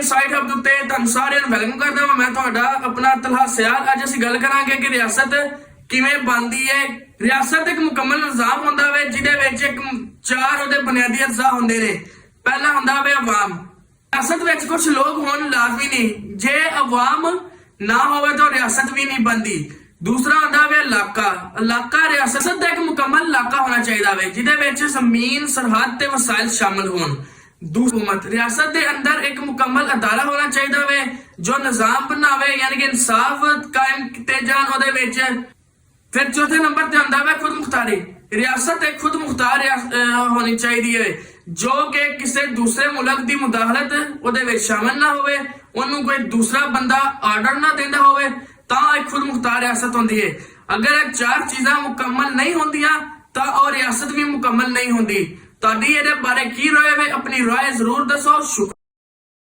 Insight ਹਬ ਦੇ ਉੱਤੇ ਤੁਹਾਨੂੰ ਸਾਰਿਆਂ ਨੂੰ ਵੈਲਕਮ ਕਰਦਾ ਮੈਂ ਤੁਹਾਡਾ ਆਪਣਾ ਤਲਹਾ ਸਿਆਲ। ਅੱਜ ਅਸੀਂ ਗੱਲ ਕਰਾਂਗੇ ਕਿ ਰਿਆਸਤ ਕਿਵੇਂ ਬਣਦੀ ਹੈ। ਰਿਆਸਤ ਇੱਕ ਮੁਕੰਮਲ ਨਿਜ਼ਾਮ ਹੁੰਦਾ ਵੇ ਜਿਹਦੇ ਵਿੱਚ ਇੱਕ ਚਾਰ ਉਹਦੇ ਬੁਨਿਆਦੀ ਅਜਜ਼ਾ ਹੁੰਦੇ ਨੇ। ਪਹਿਲਾ ਹੁੰਦਾ ਵੇ ਆਵਾਮ। ਰਿਆਸਤ ਵਿੱਚ ਕੁਝ ਲੋਕ ਹੋਣ ਲਾਜ਼ਮੀ ਨਹੀਂ, ਜੇ ਆਵਾਮ ਨਾ ਹੋਵੇ ਤਾਂ ਰਿਆਸਤ ਵੀ ਨਹੀਂ ਬਣਦੀ। दूसरा ਹੁੰਦਾ ਵੇ ਇਲਾਕਾ। ਇਲਾਕਾ ਰਿਆਸਤ ਦਾ ਇੱਕ ਮੁਕੰਮਲ ਇਲਾਕਾ ਹੋਣਾ ਚਾਹੀਦਾ ਵੇ ਜਿਹਦੇ ਵਿੱਚ ਜ਼ਮੀਨ, ਸਰਹੱਦ ਤੇ ਵਸਾਇਲ ਸ਼ਾਮਲ ਹੋਣ। हुकूमत रियासत के अंदर एक मुकम्मल अदारा होना चाहिए वे जो निजाम बनावे यानी कि इंसाफ कायम किए जान ओदे विच। फिर चौथे नंबर ते आंदा वे खुद मुख्तारी। रियासत एक खुद मुख्तार होनी चाहिए जो कि किसी दूसरे मुल्क की मुदाखलत ओदे विच शामिल ना होवे, ओनू कोई दूसरा बंदा आर्डर ना देंदा होवे तां एक खुद मुख्तार रियासत होंदी है। अगर ये चार चीज़ां मुकम्मल नहीं होंदियां तां और रियासत भी मुकम्मल नहीं होंदी। ਤੁਹਾਡੀ ਇਹਦੇ ਬਾਰੇ ਕੀ ਰਾਏ ਹੈ? ਆਪਣੀ ਰਾਏ ਜ਼ਰੂਰ ਦੱਸੋ।